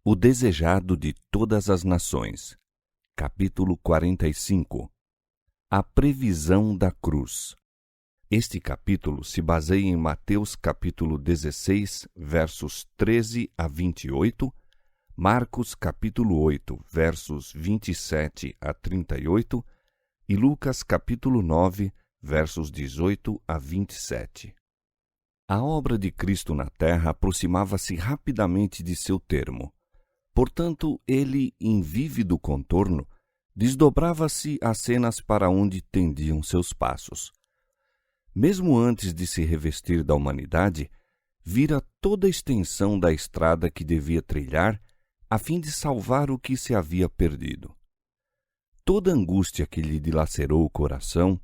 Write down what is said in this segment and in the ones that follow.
O desejado de todas as nações. Capítulo 45. A previsão da cruz. Este capítulo se baseia em Mateus capítulo 16, versos 13 a 28, Marcos capítulo 8, versos 27 a 38 e Lucas capítulo 9, versos 18 a 27. A obra de Cristo na terra aproximava-se rapidamente de seu termo. Portanto, ele, em vívido contorno, desdobrava-se as cenas para onde tendiam seus passos. Mesmo antes de se revestir da humanidade, vira toda a extensão da estrada que devia trilhar a fim de salvar o que se havia perdido. Toda a angústia que lhe dilacerou o coração,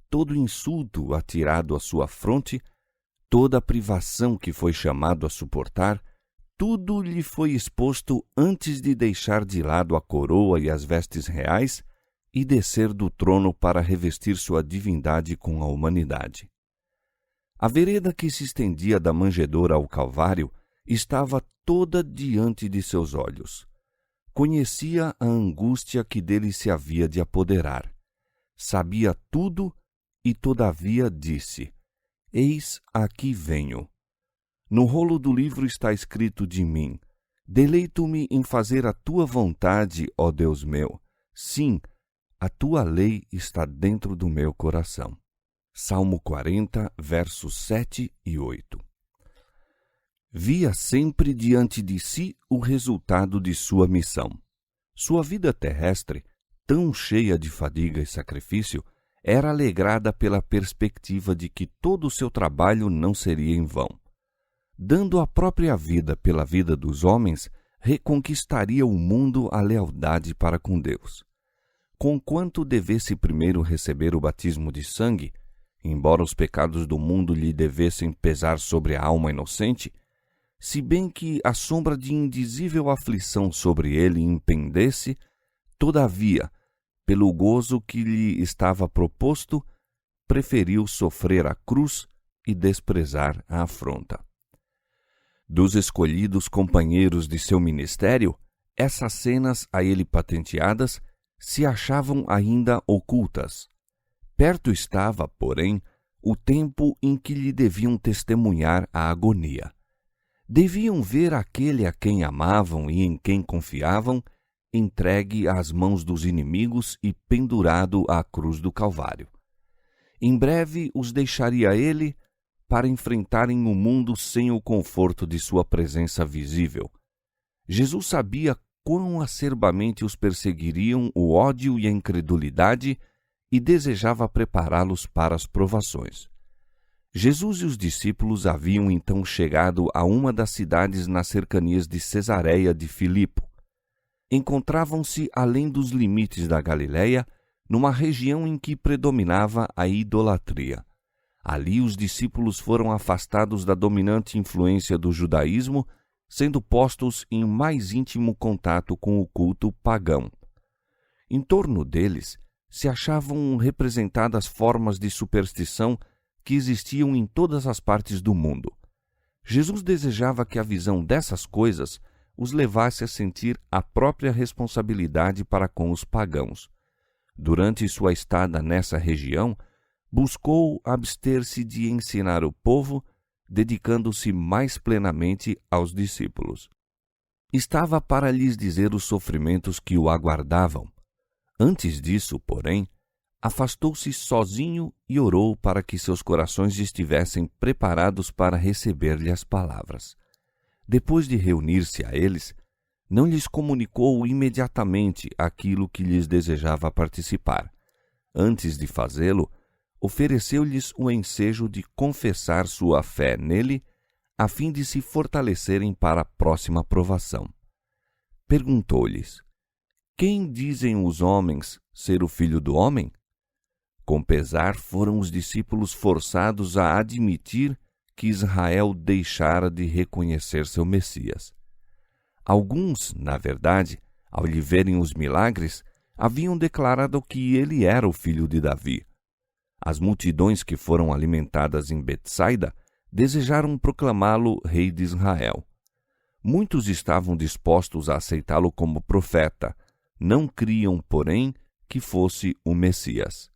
todo o insulto atirado à sua fronte, toda a privação que foi chamado a suportar, tudo lhe foi exposto antes de deixar de lado a coroa e as vestes reais e descer do trono para revestir sua divindade com a humanidade. A vereda que se estendia da manjedoura ao Calvário estava toda diante de seus olhos. Conhecia a angústia que dele se havia de apoderar. Sabia tudo e, todavia, disse: Eis, aqui venho. No rolo do livro está escrito de mim: Deleito-me em fazer a tua vontade, ó Deus meu. Sim, a tua lei está dentro do meu coração. Salmo 40, versos 7 e 8. Via sempre diante de si o resultado de sua missão. Sua vida terrestre, tão cheia de fadiga e sacrifício, era alegrada pela perspectiva de que todo o seu trabalho não seria em vão. Dando a própria vida pela vida dos homens, reconquistaria o mundo a lealdade para com Deus. Conquanto devesse primeiro receber o batismo de sangue, embora os pecados do mundo lhe devessem pesar sobre a alma inocente, se bem que a sombra de indizível aflição sobre ele impendesse, todavia, pelo gozo que lhe estava proposto, preferiu sofrer a cruz e desprezar a afronta. Dos escolhidos companheiros de seu ministério, essas cenas a ele patenteadas se achavam ainda ocultas. Perto estava, porém, o tempo em que lhe deviam testemunhar a agonia. Deviam ver aquele a quem amavam e em quem confiavam, entregue às mãos dos inimigos e pendurado à cruz do Calvário. Em breve os deixaria ele para enfrentarem o mundo sem o conforto de sua presença visível. Jesus sabia quão acerbamente os perseguiriam o ódio e a incredulidade e desejava prepará-los para as provações. Jesus e os discípulos haviam então chegado a uma das cidades nas cercanias de Cesareia de Filipo. Encontravam-se além dos limites da Galiléia, numa região em que predominava a idolatria. Ali os discípulos foram afastados da dominante influência do judaísmo, sendo postos em mais íntimo contato com o culto pagão. Em torno deles se achavam representadas formas de superstição que existiam em todas as partes do mundo. Jesus desejava que a visão dessas coisas os levasse a sentir a própria responsabilidade para com os pagãos. Durante sua estada nessa região, buscou abster-se de ensinar o povo, dedicando-se mais plenamente aos discípulos. Estava para lhes dizer os sofrimentos que o aguardavam. Antes disso, porém, afastou-se sozinho e orou para que seus corações estivessem preparados para receber-lhe as palavras. Depois de reunir-se a eles, não lhes comunicou imediatamente aquilo que lhes desejava participar. Antes de fazê-lo, ofereceu-lhes o ensejo de confessar sua fé nele, a fim de se fortalecerem para a próxima provação. Perguntou-lhes: Quem dizem os homens ser o Filho do Homem? Com pesar foram os discípulos forçados a admitir que Israel deixara de reconhecer seu Messias. Alguns, na verdade, ao lhe verem os milagres, haviam declarado que ele era o filho de Davi. As multidões que foram alimentadas em Betsaida desejaram proclamá-lo rei de Israel. Muitos estavam dispostos a aceitá-lo como profeta, não criam, porém, que fosse o Messias.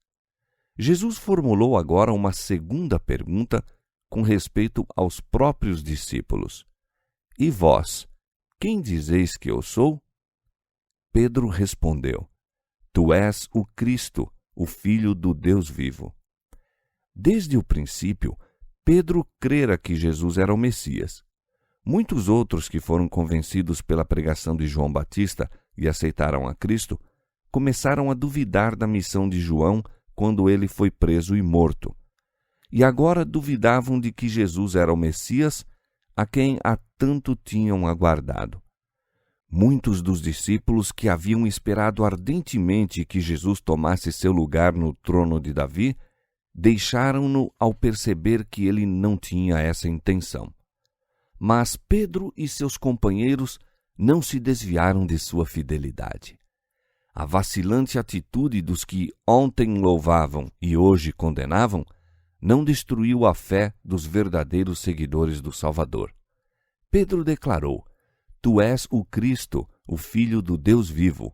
Jesus formulou agora uma segunda pergunta com respeito aos próprios discípulos. E vós, quem dizeis que eu sou? Pedro respondeu: Tu és o Cristo, o Filho do Deus vivo. Desde o princípio, Pedro crera que Jesus era o Messias. Muitos outros que foram convencidos pela pregação de João Batista e aceitaram a Cristo, começaram a duvidar da missão de João quando ele foi preso e morto. E agora duvidavam de que Jesus era o Messias, a quem há tanto tinham aguardado. Muitos dos discípulos que haviam esperado ardentemente que Jesus tomasse seu lugar no trono de Davi, deixaram-no ao perceber que ele não tinha essa intenção. Mas Pedro e seus companheiros não se desviaram de sua fidelidade. A vacilante atitude dos que ontem louvavam e hoje condenavam não destruiu a fé dos verdadeiros seguidores do Salvador. Pedro declarou: Tu és o Cristo, o Filho do Deus vivo.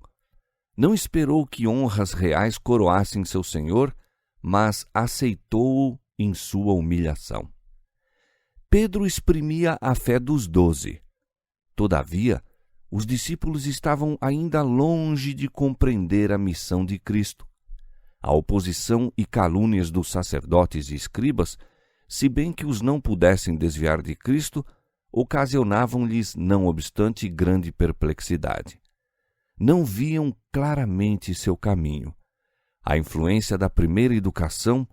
Não esperou que honras reais coroassem seu Senhor, mas aceitou-o em sua humilhação. Pedro exprimia a fé dos 12. Todavia, os discípulos estavam ainda longe de compreender a missão de Cristo. A oposição e calúnias dos sacerdotes e escribas, se bem que os não pudessem desviar de Cristo, ocasionavam-lhes, não obstante, grande perplexidade. Não viam claramente seu caminho. A influência da primeira educação,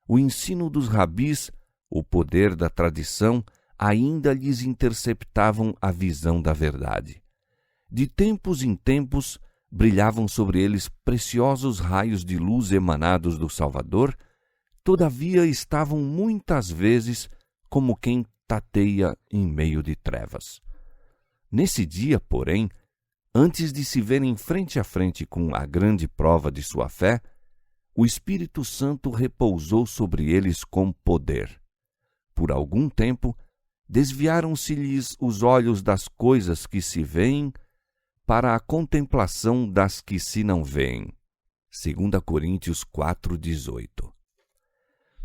o ensino dos rabis, o poder da tradição, ainda lhes interceptavam a visão da verdade. De tempos em tempos, brilhavam sobre eles preciosos raios de luz emanados do Salvador, todavia estavam muitas vezes como quem tateia em meio de trevas. Nesse dia, porém, antes de se verem frente a frente com a grande prova de sua fé, o Espírito Santo repousou sobre eles com poder. Por algum tempo, desviaram-se-lhes os olhos das coisas que se veem para a contemplação das que se não veem. 2 Coríntios 4:18.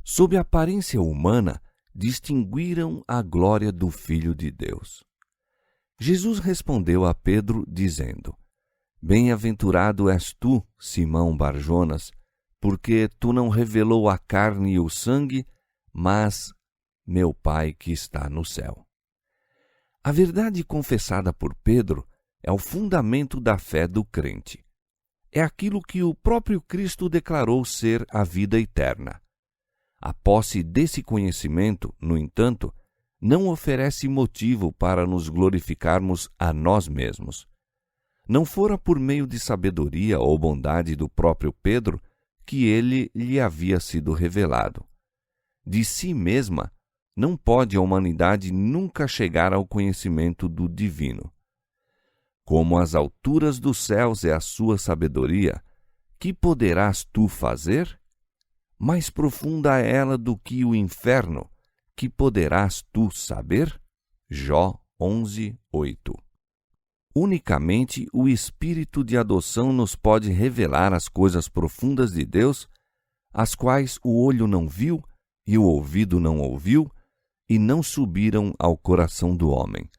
Sob a aparência humana, distinguiram a glória do Filho de Deus. Jesus respondeu a Pedro, dizendo: Bem-aventurado és tu, Simão Barjonas, porque tu não revelou a carne e o sangue, mas meu Pai que está no céu. A verdade confessada por Pedro é o fundamento da fé do crente. É aquilo que o próprio Cristo declarou ser a vida eterna. A posse desse conhecimento, no entanto, não oferece motivo para nos glorificarmos a nós mesmos. Não fora por meio de sabedoria ou bondade do próprio Pedro que ele lhe havia sido revelado. De si mesma, não pode a humanidade nunca chegar ao conhecimento do divino. Como as alturas dos céus é a sua sabedoria, que poderás tu fazer? Mais profunda é ela do que o inferno, que poderás tu saber? Jó 11:8. Unicamente o Espírito de adoção nos pode revelar as coisas profundas de Deus, as quais o olho não viu e o ouvido não ouviu, e não subiram ao coração do homem.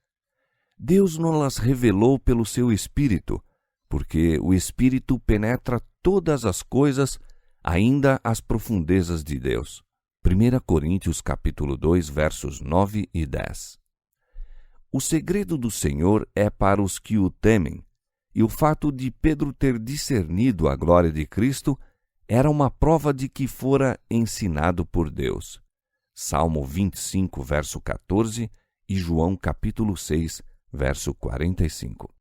Deus nos revelou pelo seu Espírito, porque o Espírito penetra todas as coisas, ainda as profundezas de Deus. 1 Coríntios capítulo 2, versos 9 e 10. O segredo do Senhor é para os que o temem, e o fato de Pedro ter discernido a glória de Cristo era uma prova de que fora ensinado por Deus. Salmo 25, verso 14 e João capítulo 6, verso 45.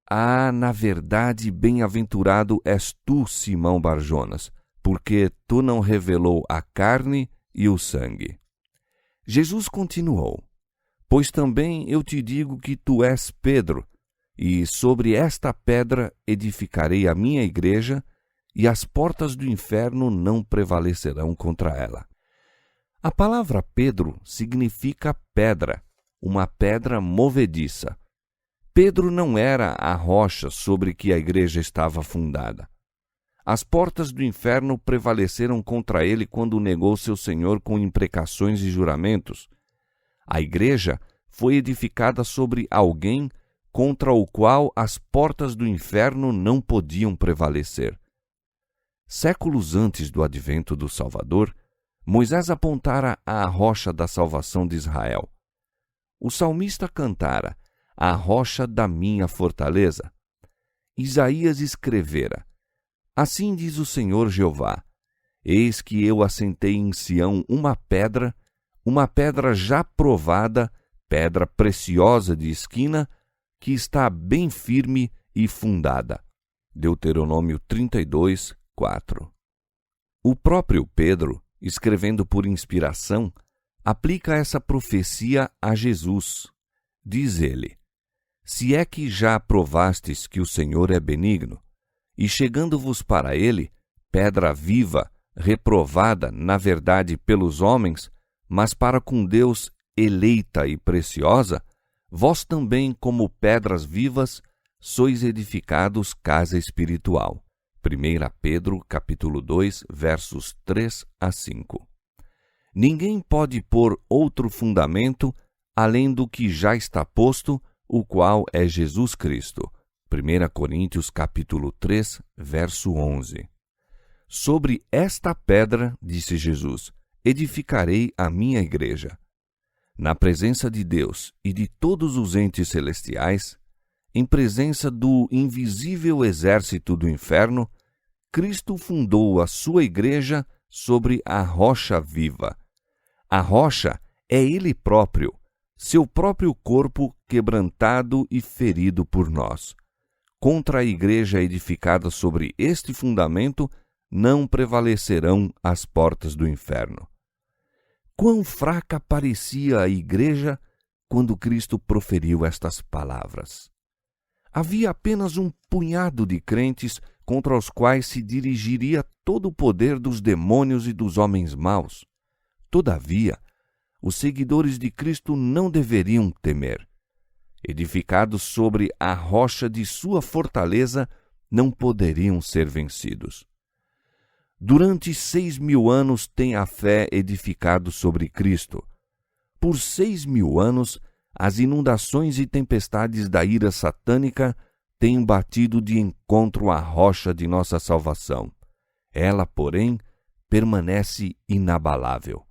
Ah, na verdade, bem-aventurado és tu, Simão Barjonas, porque tu não revelou a carne e o sangue. Jesus continuou: Pois também eu te digo que tu és Pedro, e sobre esta pedra edificarei a minha igreja, e as portas do inferno não prevalecerão contra ela. A palavra Pedro significa pedra, uma pedra movediça, Pedro não era a rocha sobre que a igreja estava fundada. As portas do inferno prevaleceram contra ele quando negou seu Senhor com imprecações e juramentos. A igreja foi edificada sobre alguém contra o qual as portas do inferno não podiam prevalecer. Séculos antes do advento do Salvador, Moisés apontara à rocha da salvação de Israel. O salmista cantara: "A rocha da minha fortaleza." Isaías escrevera: "Assim diz o Senhor Jeová: Eis que eu assentei em Sião uma pedra já provada, pedra preciosa de esquina, que está bem firme e fundada." Deuteronômio 32, 4. O próprio Pedro, escrevendo por inspiração, aplica essa profecia a Jesus. Diz ele: "Se é que já provastes que o Senhor é benigno, e chegando-vos para ele, pedra viva, reprovada, na verdade, pelos homens, mas para com Deus eleita e preciosa, vós também, como pedras vivas, sois edificados casa espiritual." 1 Pedro, capítulo 2, versos 3 a 5. Ninguém pode pôr outro fundamento além do que já está posto, o qual é Jesus Cristo. 1 Coríntios, capítulo 3, verso 11. Sobre esta pedra, disse Jesus, edificarei a minha igreja. Na presença de Deus e de todos os entes celestiais, em presença do invisível exército do inferno, Cristo fundou a sua igreja sobre a rocha viva. A rocha é Ele próprio, seu próprio corpo quebrantado e ferido por nós. Contra a igreja edificada sobre este fundamento, não prevalecerão as portas do inferno. Quão fraca parecia a igreja quando Cristo proferiu estas palavras. Havia apenas um punhado de crentes contra os quais se dirigiria todo o poder dos demônios e dos homens maus. Todavia, os seguidores de Cristo não deveriam temer. Edificados sobre a rocha de sua fortaleza, não poderiam ser vencidos. Durante 6.000 anos tem a fé edificado sobre Cristo. Por 6.000 anos, as inundações e tempestades da ira satânica têm batido de encontro à rocha de nossa salvação. Ela, porém, permanece inabalável.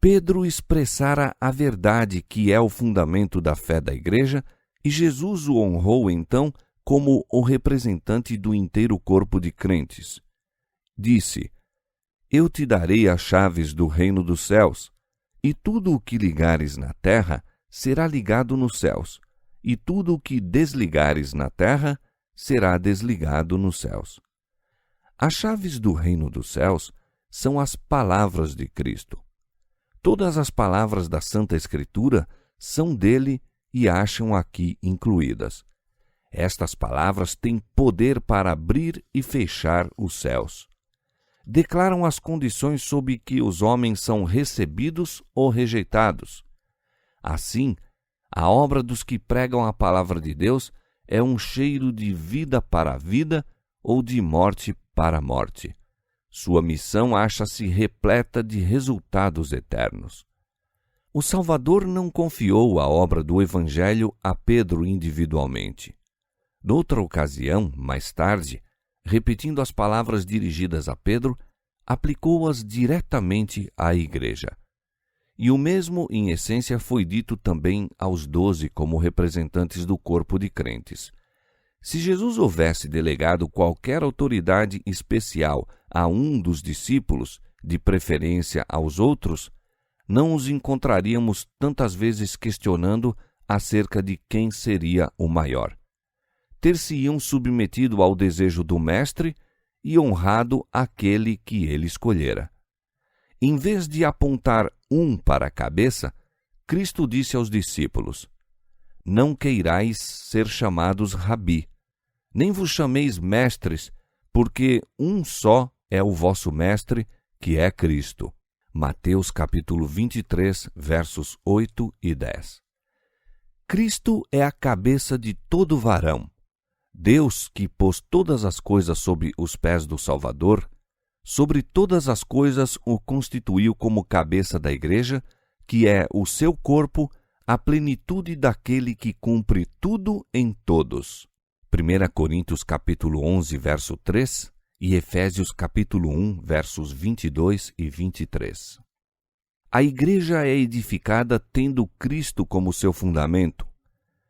Pedro expressara a verdade que é o fundamento da fé da igreja e Jesus o honrou então como o representante do inteiro corpo de crentes. Disse: "Eu te darei as chaves do reino dos céus, e tudo o que ligares na terra será ligado nos céus, e tudo o que desligares na terra será desligado nos céus." As chaves do reino dos céus são as palavras de Cristo. Todas as palavras da Santa Escritura são dele e acham aqui incluídas. Estas palavras têm poder para abrir e fechar os céus. Declaram as condições sob que os homens são recebidos ou rejeitados. Assim, a obra dos que pregam a palavra de Deus é um cheiro de vida para a vida ou de morte para a morte. Sua missão acha-se repleta de resultados eternos. O Salvador não confiou a obra do Evangelho a Pedro individualmente. Noutra ocasião, mais tarde, repetindo as palavras dirigidas a Pedro, aplicou-as diretamente à igreja. E o mesmo, em essência, foi dito também aos 12 como representantes do corpo de crentes. Se Jesus houvesse delegado qualquer autoridade especial a um dos discípulos, de preferência aos outros, não os encontraríamos tantas vezes questionando acerca de quem seria o maior. Ter-se-iam submetido ao desejo do Mestre e honrado aquele que ele escolhera. Em vez de apontar um para a cabeça, Cristo disse aos discípulos: "Não queirais ser chamados Rabi, nem vos chameis mestres, porque um só é o vosso mestre, que é Cristo." Mateus capítulo 23, versos 8 e 10. Cristo é a cabeça de todo varão. Deus, que pôs todas as coisas sob os pés do Salvador, sobre todas as coisas o constituiu como cabeça da Igreja, que é o seu corpo, a plenitude daquele que cumpre tudo em todos. 1 Coríntios capítulo 11, verso 3 e Efésios capítulo 1, versos 22 e 23. A Igreja é edificada tendo Cristo como seu fundamento.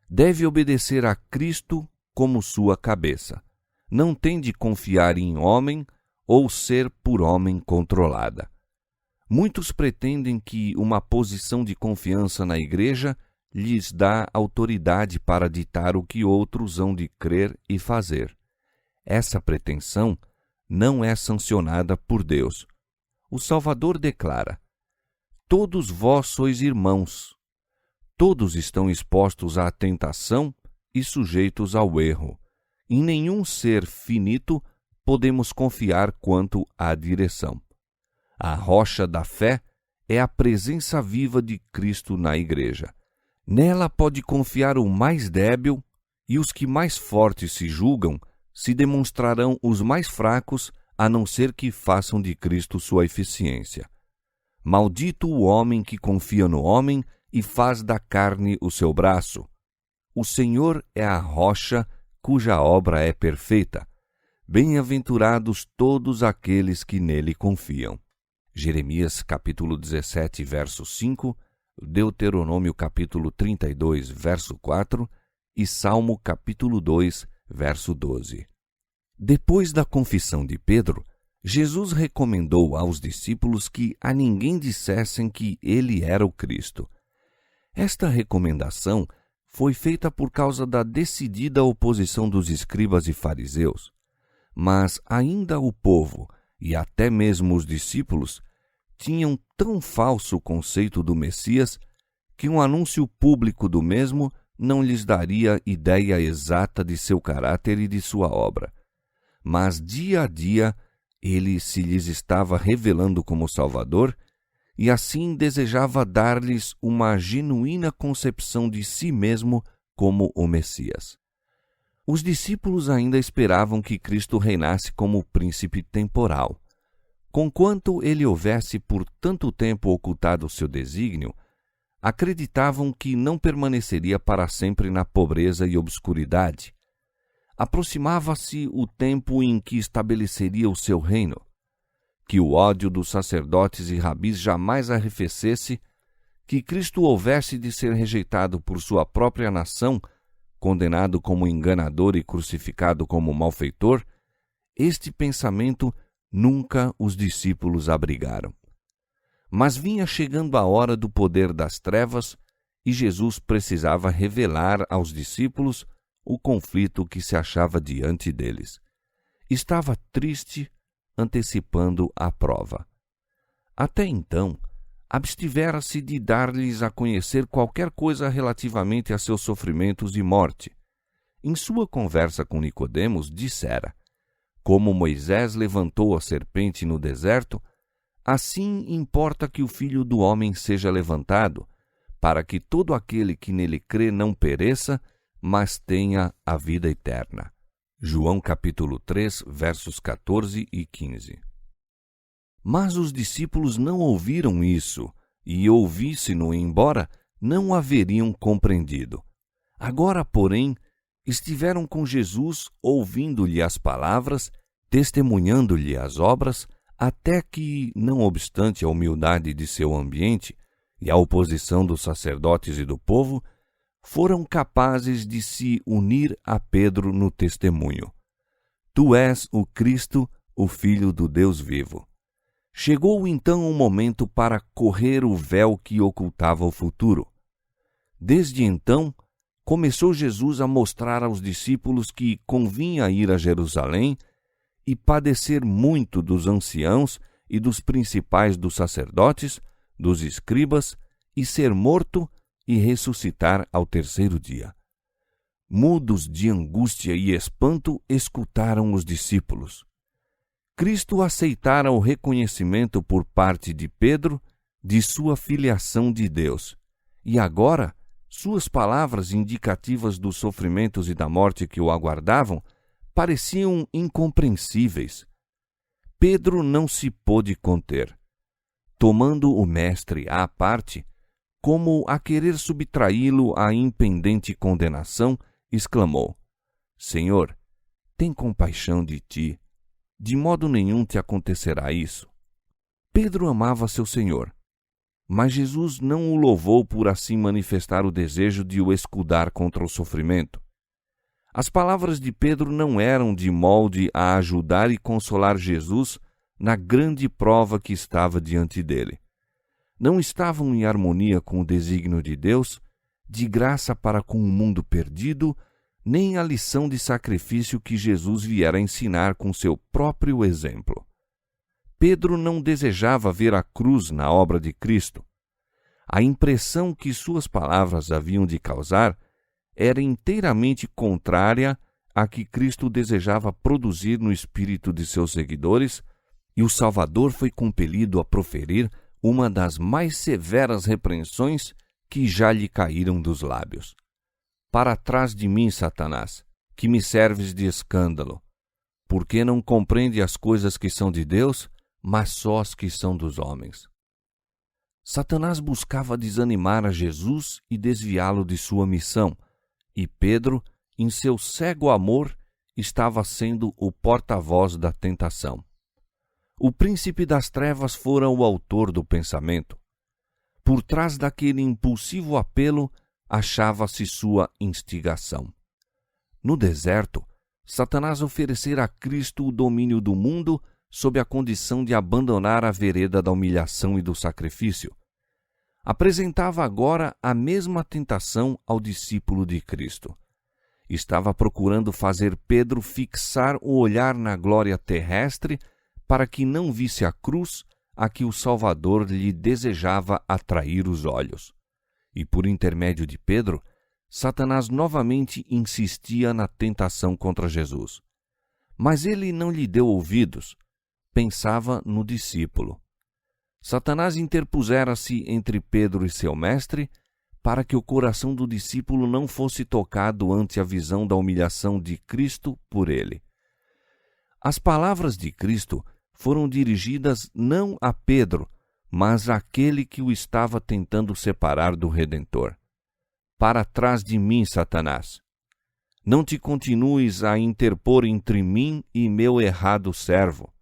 Deve obedecer a Cristo como sua cabeça. Não tem de confiar em homem ou ser por homem controlada. Muitos pretendem que uma posição de confiança na Igreja lhes dá autoridade para ditar o que outros hão de crer e fazer. Essa pretensão não é sancionada por Deus. O Salvador declara: todos vós sois irmãos. Todos estão expostos à tentação e sujeitos ao erro. Em nenhum ser finito podemos confiar quanto à direção. A rocha da fé é a presença viva de Cristo na Igreja. Nela pode confiar o mais débil, e os que mais fortes se julgam se demonstrarão os mais fracos, a não ser que façam de Cristo sua eficiência. Maldito o homem que confia no homem e faz da carne o seu braço. O Senhor é a rocha cuja obra é perfeita. Bem-aventurados todos aqueles que nele confiam. Jeremias capítulo 17, verso 5, Deuteronômio capítulo 32, verso 4 e Salmo capítulo 2, verso 12. Depois da confissão de Pedro, Jesus recomendou aos discípulos que a ninguém dissessem que ele era o Cristo. Esta recomendação foi feita por causa da decidida oposição dos escribas e fariseus. Mas ainda o povo, e até mesmo os discípulos, tinham tão falso conceito do Messias que um anúncio público do mesmo não lhes daria ideia exata de seu caráter e de sua obra. Mas dia a dia ele se lhes estava revelando como Salvador e assim desejava dar-lhes uma genuína concepção de si mesmo como o Messias. Os discípulos ainda esperavam que Cristo reinasse como príncipe temporal. Conquanto ele houvesse por tanto tempo ocultado seu desígnio, acreditavam que não permaneceria para sempre na pobreza e obscuridade. Aproximava-se o tempo em que estabeleceria o seu reino. Que o ódio dos sacerdotes e rabis jamais arrefecesse, que Cristo houvesse de ser rejeitado por sua própria nação, condenado como enganador e crucificado como malfeitor, este pensamento nunca os discípulos abrigaram. Mas vinha chegando a hora do poder das trevas e Jesus precisava revelar aos discípulos o conflito que se achava diante deles. Estava triste, antecipando a prova. Até então, abstivera-se de dar-lhes a conhecer qualquer coisa relativamente a seus sofrimentos e morte. Em sua conversa com Nicodemos, dissera: como Moisés levantou a serpente no deserto, assim importa que o Filho do Homem seja levantado, para que todo aquele que nele crê não pereça, mas tenha a vida eterna. João capítulo 3, versos 14 e 15. Mas os discípulos não ouviram isso, e ouvisse-no embora, não haveriam compreendido. Agora, porém, estiveram com Jesus, ouvindo-lhe as palavras, testemunhando-lhe as obras, até que, não obstante a humildade de seu ambiente e a oposição dos sacerdotes e do povo, foram capazes de se unir a Pedro no testemunho. Tu és o Cristo, o Filho do Deus vivo. Chegou então o momento para correr o véu que ocultava o futuro. Desde então, começou Jesus a mostrar aos discípulos que convinha ir a Jerusalém e padecer muito dos anciãos e dos principais dos sacerdotes, dos escribas, e ser morto e ressuscitar ao terceiro dia. Mudos de angústia e espanto, escutaram os discípulos. Cristo aceitara o reconhecimento por parte de Pedro de sua filiação de Deus, e agora Suas palavras indicativas dos sofrimentos e da morte que o aguardavam pareciam incompreensíveis. Pedro não se pôde conter. Tomando o mestre à parte, como a querer subtraí-lo à impendente condenação, exclamou: Senhor, tem compaixão de ti. De modo nenhum te acontecerá isso. Pedro amava seu Senhor, mas Jesus não o louvou por assim manifestar o desejo de o escudar contra o sofrimento. As palavras de Pedro não eram de molde a ajudar e consolar Jesus na grande prova que estava diante dele. Não estavam em harmonia com o desígnio de Deus, de graça para com o mundo perdido, nem a lição de sacrifício que Jesus viera ensinar com seu próprio exemplo. Pedro não desejava ver a cruz na obra de Cristo. A impressão que suas palavras haviam de causar era inteiramente contrária à que Cristo desejava produzir no espírito de seus seguidores, e o Salvador foi compelido a proferir uma das mais severas repreensões que já lhe caíram dos lábios. Para trás de mim, Satanás, que me serves de escândalo, porque não compreende as coisas que são de Deus, mas só as que são dos homens. Satanás buscava desanimar a Jesus e desviá-lo de sua missão, e Pedro, em seu cego amor, estava sendo o porta-voz da tentação. O príncipe das trevas fora o autor do pensamento. Por trás daquele impulsivo apelo, achava-se sua instigação. No deserto, Satanás oferecera a Cristo o domínio do mundo sob a condição de abandonar a vereda da humilhação e do sacrifício. Apresentava agora a mesma tentação ao discípulo de Cristo. Estava procurando fazer Pedro fixar o olhar na glória terrestre para que não visse a cruz a que o Salvador lhe desejava atrair os olhos. E por intermédio de Pedro, Satanás novamente insistia na tentação contra Jesus. Mas ele não lhe deu ouvidos. Pensava no discípulo. Satanás interpusera-se entre Pedro e seu mestre para que o coração do discípulo não fosse tocado ante a visão da humilhação de Cristo por ele. As palavras de Cristo foram dirigidas não a Pedro, mas àquele que o estava tentando separar do Redentor. Para trás de mim, Satanás. Não te continues a interpor entre mim e meu errado servo.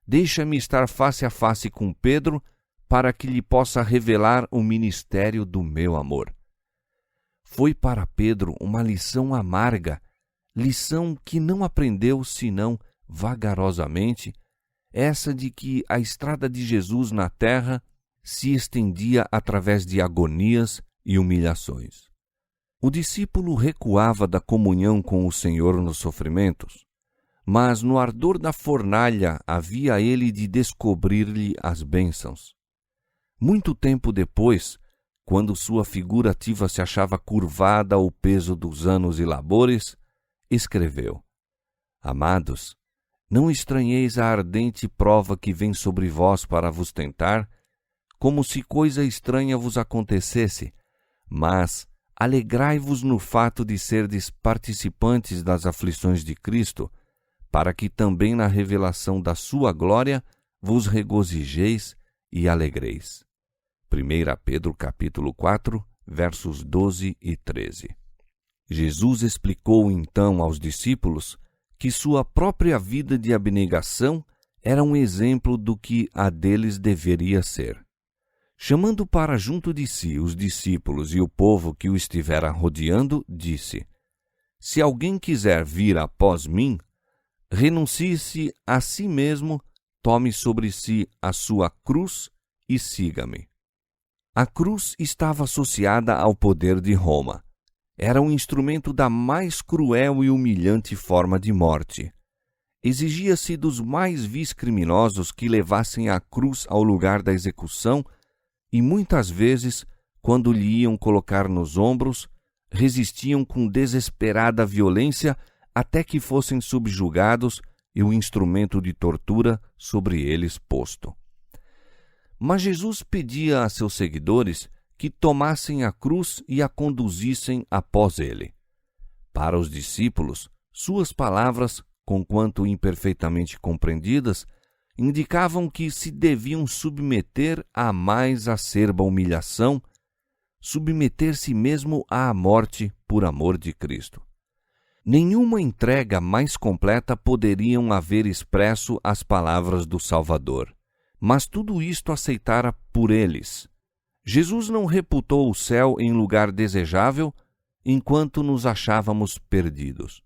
Deixa-me estar face a face com Pedro, para que lhe possa revelar o ministério do meu amor. Foi para Pedro uma lição amarga, lição que não aprendeu senão vagarosamente, essa de que a estrada de Jesus na terra se estendia através de agonias e humilhações. O discípulo recuava da comunhão com o Senhor nos sofrimentos, mas no ardor da fornalha havia ele de descobrir-lhe as bênçãos. Muito tempo depois, quando sua figura ativa se achava curvada ao peso dos anos e labores, escreveu: Amados, não estranheis a ardente prova que vem sobre vós para vos tentar, como se coisa estranha vos acontecesse, mas alegrai-vos no fato de serdes participantes das aflições de Cristo, para que também na revelação da sua glória vos regozijeis e alegreis. 1 Pedro capítulo 4, versos 12 e 13. Jesus explicou então aos discípulos que sua própria vida de abnegação era um exemplo do que a deles deveria ser. Chamando para junto de si os discípulos e o povo que o estivera rodeando, disse: Se alguém quiser vir após mim, renuncie-se a si mesmo, tome sobre si a sua cruz e siga-me. A cruz estava associada ao poder de Roma. Era um instrumento da mais cruel e humilhante forma de morte. Exigia-se dos mais vis criminosos que levassem a cruz ao lugar da execução e muitas vezes, quando lhe iam colocar nos ombros, resistiam com desesperada violência até que fossem subjugados e o instrumento de tortura sobre eles posto. Mas Jesus pedia a seus seguidores que tomassem a cruz e a conduzissem após ele. Para os discípulos, suas palavras, conquanto imperfeitamente compreendidas, indicavam que se deviam submeter à mais acerba humilhação, submeter-se mesmo à morte por amor de Cristo. Nenhuma entrega mais completa poderiam haver expresso as palavras do Salvador, mas tudo isto aceitara por eles. Jesus não reputou o céu em lugar desejável enquanto nos achávamos perdidos.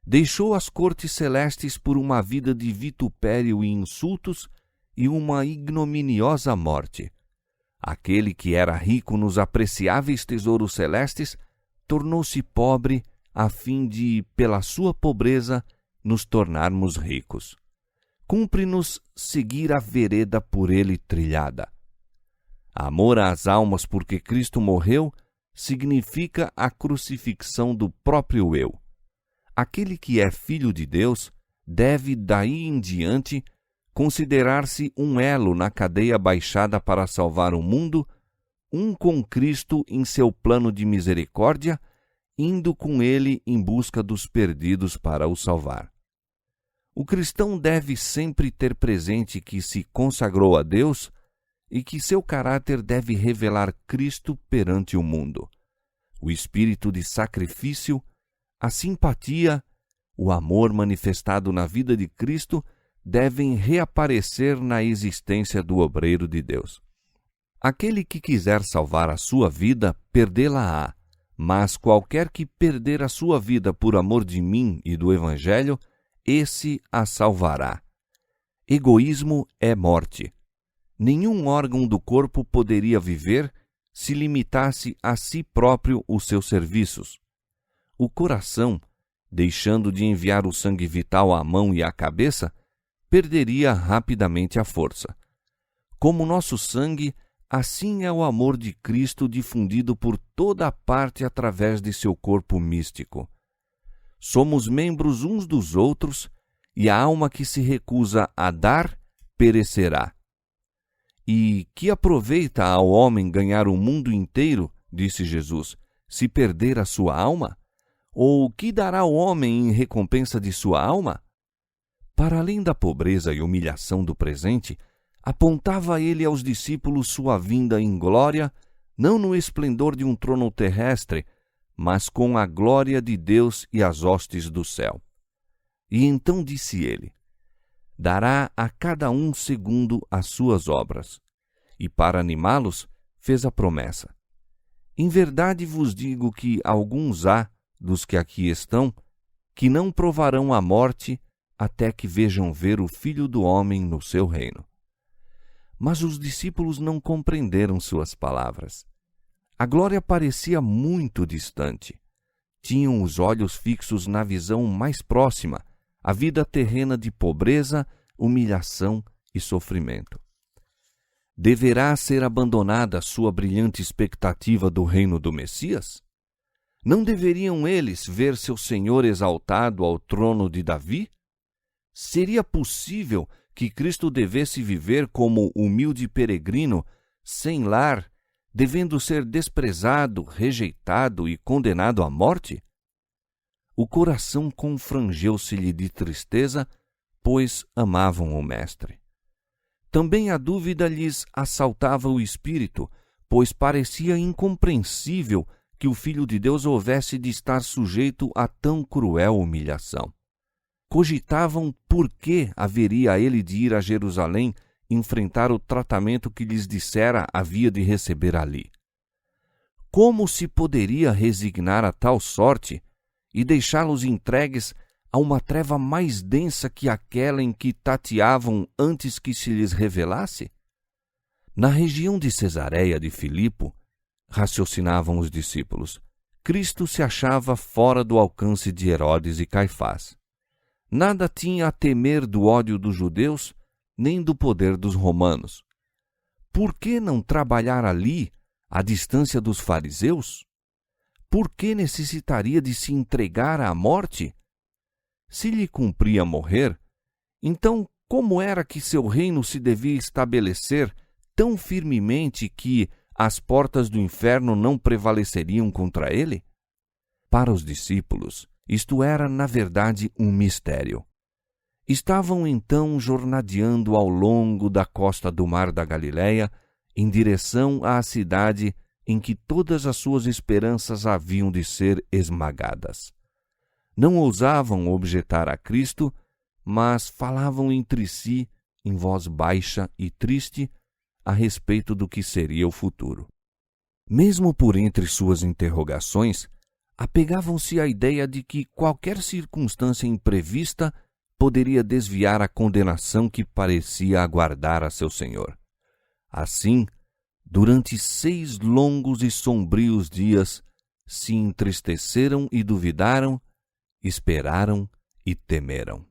Deixou as cortes celestes por uma vida de vitupério e insultos e uma ignominiosa morte. Aquele que era rico nos apreciáveis tesouros celestes tornou-se pobre a fim de, pela sua pobreza, nos tornarmos ricos. Cumpre-nos seguir a vereda por ele trilhada. Amor às almas porque Cristo morreu significa a crucifixão do próprio eu. Aquele que é filho de Deus deve, daí em diante, considerar-se um elo na cadeia baixada para salvar o mundo, um com Cristo em seu plano de misericórdia, indo com ele em busca dos perdidos para o salvar. O cristão deve sempre ter presente que se consagrou a Deus e que seu caráter deve revelar Cristo perante o mundo. O espírito de sacrifício, a simpatia, o amor manifestado na vida de Cristo devem reaparecer na existência do obreiro de Deus. Aquele que quiser salvar a sua vida, perdê-la-á, mas qualquer que perder a sua vida por amor de mim e do Evangelho, esse a salvará. Egoísmo é morte. Nenhum órgão do corpo poderia viver se limitasse a si próprio os seus serviços. O coração, deixando de enviar o sangue vital à mão e à cabeça, perderia rapidamente a força. Como nosso sangue, assim é o amor de Cristo difundido por toda a parte através de seu corpo místico. Somos membros uns dos outros, e a alma que se recusa a dar, perecerá. E que aproveita ao homem ganhar o mundo inteiro, disse Jesus, se perder a sua alma? Ou que dará o homem em recompensa de sua alma? Para além da pobreza e humilhação do presente, apontava ele aos discípulos sua vinda em glória, não no esplendor de um trono terrestre, mas com a glória de Deus e as hostes do céu. E então disse ele: dará a cada um segundo as suas obras. E para animá-los, fez a promessa: em verdade vos digo que alguns há, dos que aqui estão, que não provarão a morte até que vejam ver o Filho do Homem no seu reino. Mas os discípulos não compreenderam suas palavras. A glória parecia muito distante. Tinham os olhos fixos na visão mais próxima, a vida terrena de pobreza, humilhação e sofrimento. Deverá ser abandonada a sua brilhante expectativa do reino do Messias? Não deveriam eles ver seu Senhor exaltado ao trono de Davi? Seria possível que Cristo devesse viver como humilde peregrino, sem lar, devendo ser desprezado, rejeitado e condenado à morte? O coração confrangeu-se-lhe de tristeza, pois amavam o Mestre. Também a dúvida lhes assaltava o espírito, pois parecia incompreensível que o Filho de Deus houvesse de estar sujeito a tão cruel humilhação. Cogitavam por que haveria ele de ir a Jerusalém enfrentar o tratamento que lhes dissera havia de receber ali. Como se poderia resignar a tal sorte e deixá-los entregues a uma treva mais densa que aquela em que tateavam antes que se lhes revelasse? Na região de Cesareia de Filipo, raciocinavam os discípulos, Cristo se achava fora do alcance de Herodes e Caifás. Nada tinha a temer do ódio dos judeus, nem do poder dos romanos. Por que não trabalhar ali, à distância dos fariseus? Por que necessitaria de se entregar à morte? Se lhe cumpria morrer, então como era que seu reino se devia estabelecer tão firmemente que, as portas do inferno não prevaleceriam contra ele? Para os discípulos, isto era, na verdade, um mistério. Estavam então jornadeando ao longo da costa do mar da Galileia, em direção à cidade em que todas as suas esperanças haviam de ser esmagadas. Não ousavam objetar a Cristo, mas falavam entre si, em voz baixa e triste, a respeito do que seria o futuro. Mesmo por entre suas interrogações, apegavam-se à ideia de que qualquer circunstância imprevista poderia desviar a condenação que parecia aguardar a seu Senhor. Assim, durante 6 longos e sombrios dias, se entristeceram e duvidaram, esperaram e temeram.